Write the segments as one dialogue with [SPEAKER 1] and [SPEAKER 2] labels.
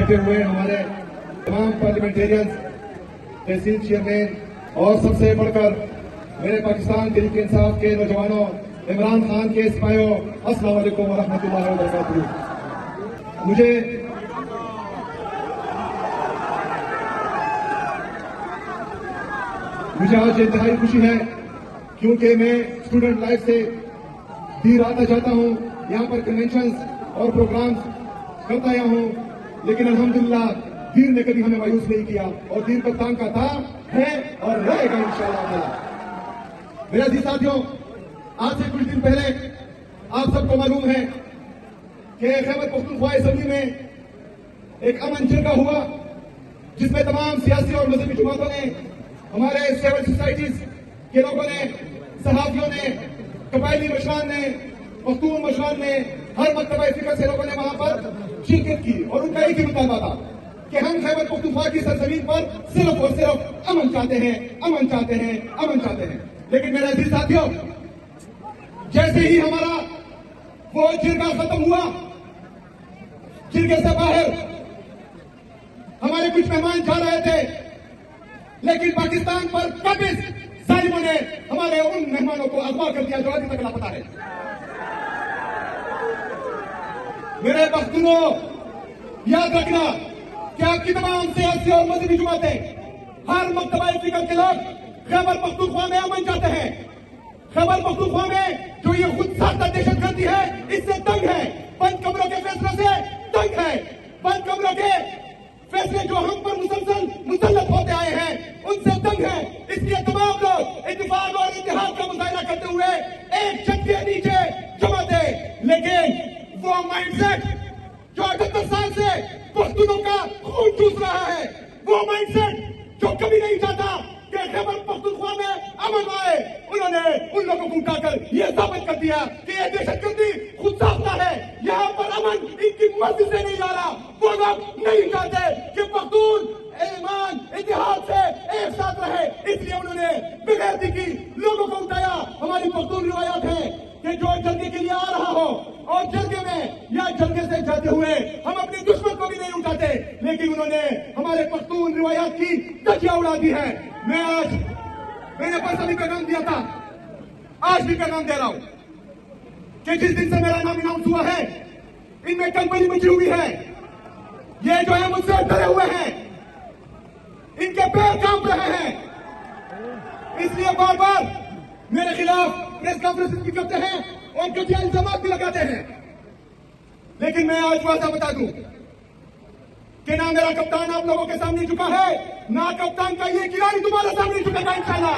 [SPEAKER 1] बैठे हुए हमारे तमाम पार्लियामेंटेरियंस, तहसील चेयरमैन और सबसे बढ़कर मेरे पाकिस्तान तहरीक इंसाफ के नौजवानों, इमरान खान के सिपाहियों, अस्सलाम वालेकुम व रहमतुल्लाहि व बरकातुहू। मुझे आज इंतहाई खुशी है क्योंकि मैं स्टूडेंट लाइफ से धीर आता जाता हूं, यहाँ पर कन्वेंशंस और प्रोग्राम्स करता आया हूं, लेकिन अल्हम्दुलिल्लाह धीर ने कभी हमें मायूस नहीं किया और धीर पर काम का था, है और रहेगा इंशाअल्लाह। मेरे अजीज साथियों, आज से कुछ दिन पहले आप सबको मालूम है कि खैबर पख्तूनख्वा असेंबली में एक अमन जिरगा हुआ, जिसमें तमाम सियासी और मजहबी जमातों ने, हमारे सिविल सोसाइटीज के लोगों ने, सहाफियों ने, कबायली मशरान ने, पख्तून मशरान ने, हर मकतबा फिक्र से लोगों ने वहां पर शिरकत की और उनका एक ही मुतालबा था कि हम खैबर पख्तूनख्वा की सरजमीन पर सिर्फ और सिर्फ अमन चाहते हैं, अमन चाहते हैं, अमन चाहते हैं। लेकिन मेरे अजीज साथियों, जैसे ही हमारा वो जिरगा खत्म हुआ, जिरगे से बाहर हमारे कुछ मेहमान जा रहे थे, लेकिन पाकिस्तान पर काबिज जालिमों ने हमारे उन मेहमानों को अगवा कर दिया जो अभी तक लापता है। मेरे पख्तूनों, याद रखना कि आपकी तमाम सियासी और मजहबी जमातें, हर मकतबा फिक्र के लोग खैबर पख्तूनख्वा में अमन चाहते हैं। खैबर पख्तूनख्वा में जो ये खुद साख्ता दहशतगर्दी है, इससे तंग है, बंद कमरों के फैसलों से तंग है। बंद कमरों के फैसले जो हम पर मुसलसल मुसल्लत होते आए हैं, उनसे तंग है। इसलिए तमाम लोग इत्तेफाक और इत्तेहाद का मुजाहिरा करते हुए एक छत के नीचे जमा थे। लेकिन वो माइंडसेट जो 78 साल से पख्तूनों का खून चूस रहा है, वो माइंडसेट जो कभी नहीं चाहता कि खैबर पख्तूनख्वा में अमन आए, उन्होंने उन लोगों को उठाकर यह साबित कर दिया कि यह दहशतगर्दी खुद साफ्ता है। यहाँ पर अमन इनकी मर्जी से नहीं आ रहा। वो लोग नहीं चाहते कि पख्तून ईमान इतिहाद से एक साथ रहे, इसलिए उन्होंने बेगैरती की लोगों को उठाया। हमारी पख्तून रिवायत है कि जो जलगे के लिए आ रहा हो और जलगे में या जलगे से जाते हुए हम अपने दुश्मन को भी नहीं उठाते, लेकिन उन्होंने हमारे पख्तून रिवायत की धज्जियां उड़ा दी है। मैंने परसों भी पैगाम दिया था, आज भी पैगाम दे रहा हूं कि जिस दिन से मेरा नाम अनाउंस हुआ है, इनमें कंपनी मची हुई है। ये जो है मुझसे डरे हुए हैं, इनके पैर कांप रहे हैं, इसलिए बार बार मेरे खिलाफ प्रेस कॉन्फ्रेंस भी करते हैं और घटिया इल्जाम भी लगाते हैं। लेकिन मैं आज वादा बता दूं कि ना मेरा कप्तान आप लोगों के सामने झुका है, ना कप्तान का ये खिलाड़ी तुम्हारे सामने झुकेगा इंशाल्लाह।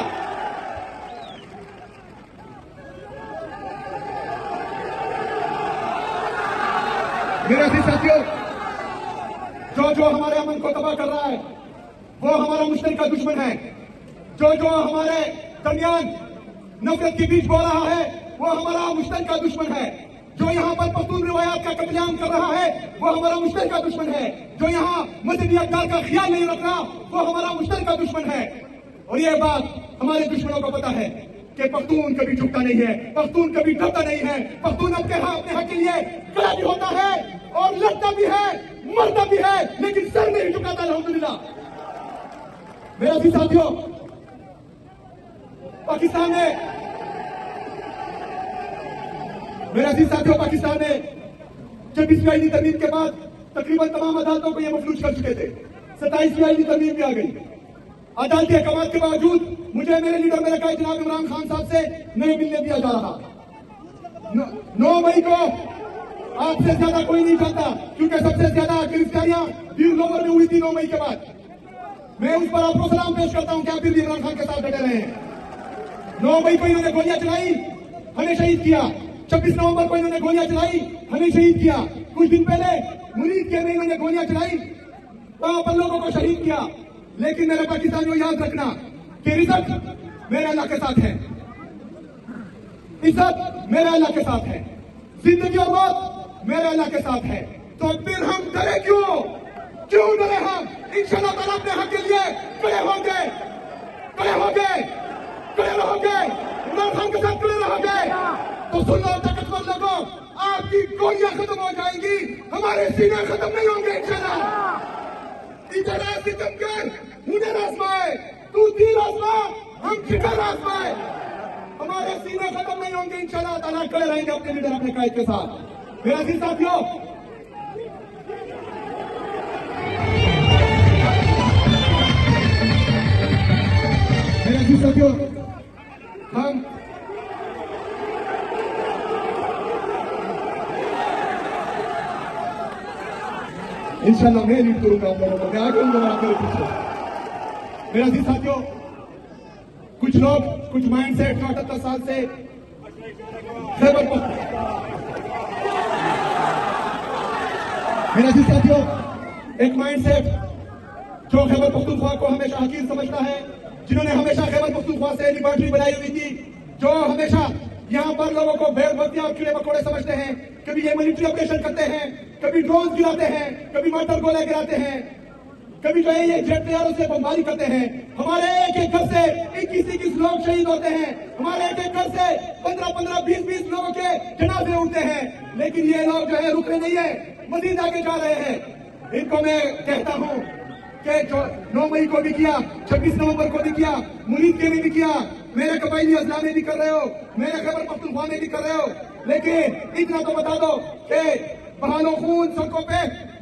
[SPEAKER 1] मेरे साथियों, जो हमारे अमन को तबाह कर रहा है, वो हमारा मुश्तरका दुश्मन है। जो हमारे दरमियान नफरत के बीच बो रहा है, वो हमारा मुश्तरका दुश्मन है। जो यहाँ पर पख्तून रिवायात का कत्लेआम कर रहा है, वो हमारा मुश्तरका दुश्मन है। जो यहाँ मजहबी अक़दार का ख्याल नहीं रख रहा, वो हमारा मुश्तरका दुश्मन है। और ये बात हमारे दुश्मनों को पता है कि पख्तून कभी झुकता नहीं है, पख्तून कभी डरता नहीं है। पख्तून अपने हक के लिए खड़ा भी होता है और लड़ता भी है, मरता भी है, लेकिन सर नहीं झुकाता अल्हम्दुलिल्लाह। मेरे साथियों, पाकिस्तान में 26वीं आईनी तरमीम के बाद तकरीबन तमाम अदालतों को यह मफलूज कर चुके थे। 27वीं आईनी तरमीम भी आ गई। अदालती अहकाम के बावजूद मुझे मेरे लीडर मेरे कहा जनाब इमरान खान साहब से नहीं मिलने दिया जा रहा। 9 मई को आपसे ज्यादा कोई नहीं जानता, क्योंकि सबसे ज्यादा गिरफ्तारियां वीर लोवर में हुई थी 9 मई के बाद। मैं उस पर आपको सलाम पेश करता हूं कि आप फिर भी इमरान खान के साथ डटे रहे हैं। 9 मई को इन्होंने गोलियां चलाई, हमें शहीद किया। 26 नवंबर को इन्होंने गोलियां चलाई, हमें शहीद किया। कुछ दिन पहले मुरीद के में इन्होंने गोलियां चलाई, वहां पर लोगों को शहीद किया। लेकिन मेरे पाकिस्तानियों, याद रखना कि रिजल्ट मेरे अल्लाह के साथ है, इज्जत मेरे अल्लाह के साथ है, जिंदगी और मौत मेरे अल्लाह के साथ है। तो फिर हम डरे क्यों डरे हम? इंशाअल्लाह ताला अपने हक के लिए खड़े होंगे, इमरान खान के साथ खड़े रहोगे। तो सुन लो ताकतवर लोगों, आपकी गोलियां खत्म हो जाएंगी, हमारे सीने खत्म नहीं होंगे इंशाअल्लाह। शिखर आसमाए, हमारे सीने खत्म नहीं होंगे, इंशाल्लाह ताला खड़े रहेंगे अपने लीडर अपने कायद के साथ। मेरे अजीज साथियों, मेरे अजीज साथियों, हम इंशाल्लाह मैं लीड करूंगा आप लोगों को, मैं आगे हूं मेरे पीछे। मेरे अजीज साथियों, कुछ लोग, कुछ माइंडसेट जो 78 साल से खैबर मेरे अजीज साथियों, एक माइंडसेट जो खैबर पख्तूनख्वा को हमेशा हकीर समझता है, जिन्होंने हमेशा खैबर पख्तूनख्वा से लिबर्टी बनाई हुई थी, जो हमेशा यहाँ पर लोगों को भेड़ बत्तियां और कीड़े मकोड़े समझते हैं, कभी ये मिलिट्री ऑपरेशन करते हैं, कभी ड्रोन गिराते हैं, कभी मोटर गोले गिराते हैं, कभी जो है ये जेट तैयारों से बमबारी करते हैं। हमारे एक एक घर से 21-21 लोग शहीद होते हैं, हमारे एक एक घर से 15-15, 20-20 लोगों के जनाजे उठते हैं, लेकिन ये लोग जो है रुकने नहीं है, मजीद आगे जा रहे हैं। इनको मैं कहता हूं कि जो 9 मई को भी किया, 26 नवंबर को भी किया, मुरीद के में भी किया, मेरे कबायली अजला में भी कर रहे हो, मेरे खैबर पख्तूनख्वा में भी कर रहे हो, लेकिन इतना तो बता दो कि बहालो खून सड़कों पे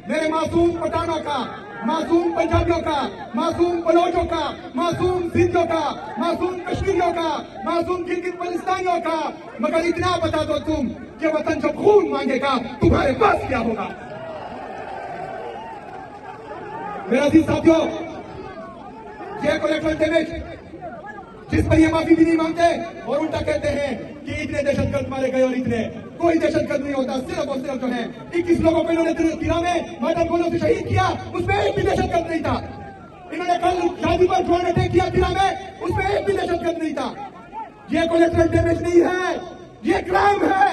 [SPEAKER 1] मेरे मासूम पठानों का, मासूम पंजाबियों का, मासूम बलोचों का, मासूम सिंधियों का, मासूम कश्मीरियों का, मासूम गिलगित बल्तिस्तानियों का, मगर इतना बता दो तुम कि वतन जब खून मांगेगा तुम्हारे पास क्या होगा। मेरे अजीज साथियों, ये कोलेक्टर डैमेज जिस पर ये माफी भी नहीं मांगते और उल्टा कहते हैं कि इतने दहशतगर्द मारे गए और इतने, कोई दहशतगर्द नहीं होता, सिर्फ और सिर्फ जो है 21 लोगों को इन्होंने तिरा में माता गोलों से शहीद किया, उसमें एक भी दहशतगर्द नहीं था। इन्होंने कल शादी पर ड्रोन अटैक किया तिरा में, उसमें एक भी दहशतगर्द नहीं था। ये कोलेक्टर डैमेज नहीं है, ये क्राइम है।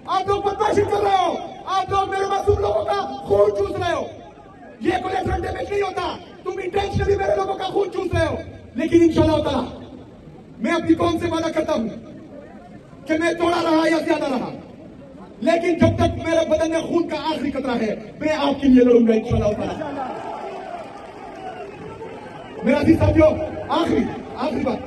[SPEAKER 1] आप लोग बदमाशी कर रहे हो, आप लोग मेरे मासूम लोगों का खून चूस रहे हो। ये कोलेक्टर डैमेज नहीं होता, तुम इंटेंशनली मेरे लोगों का खून चूस रहे हो। लेकिन इंशाल्लाह ताला मैं अपनी कौम से वादा करता हूं कि मैं थोड़ा रहा या ज्यादा रहा, लेकिन जब तक मेरे बदन में खून का आखिरी कतरा है, मैं आपके लिए लड़ूंगा इंशाल्लाह ताला। मेरा अजीज साथियों, आखिरी बात,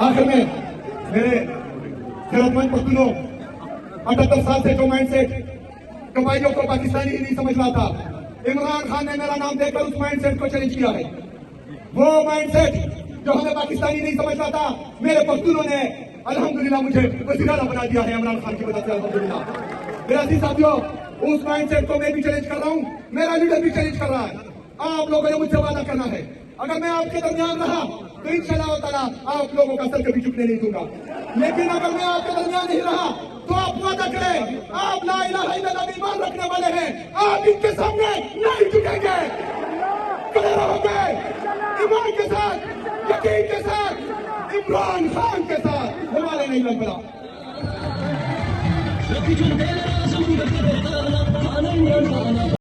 [SPEAKER 1] आखिर में मेरे जरूरतमंद पख्तूनों, 78 साल से जो माइंडसेट कबायलियों को पाकिस्तानी ही नहीं समझ रहा था, इमरान खान ने मेरा नाम देकर उस माइंडसेट को चैलेंज किया है। वो माइंडसेट जो हमें पाकिस्तानी नहीं समझ रहा था, मेरे पख्तूनों ने अल्हम्दुलिल्लाह मुझे वज़ीर आला बना दिया है इमरान खान की वजह से, अल्हम्दुलिल्लाह। मेरे अजीज साथियों, उस माइंडसेट को मैं भी चैलेंज कर रहा हूं, मेरा लीडर भी चैलेंज कर रहा है। आप लोगों ने मुझसे वादा करना है, अगर मैं आपके दरमियान रहा तो इंशाल्लाह ताला आप लोगों का सर कभी झुकने नहीं दूंगा, लेकिन अगर मैं आपके दरमियान नहीं रहा तो आप वादा करें, आप ला इलाहा इल्लल्लाह में ईमान रखने वाले हैं, आप इनके सामने नहीं झुकेंगे, खड़े रहोगे ईमान के साथ, यकीन के साथ, इमरान खान के साथ, हमारे नहीं लग पड़ा।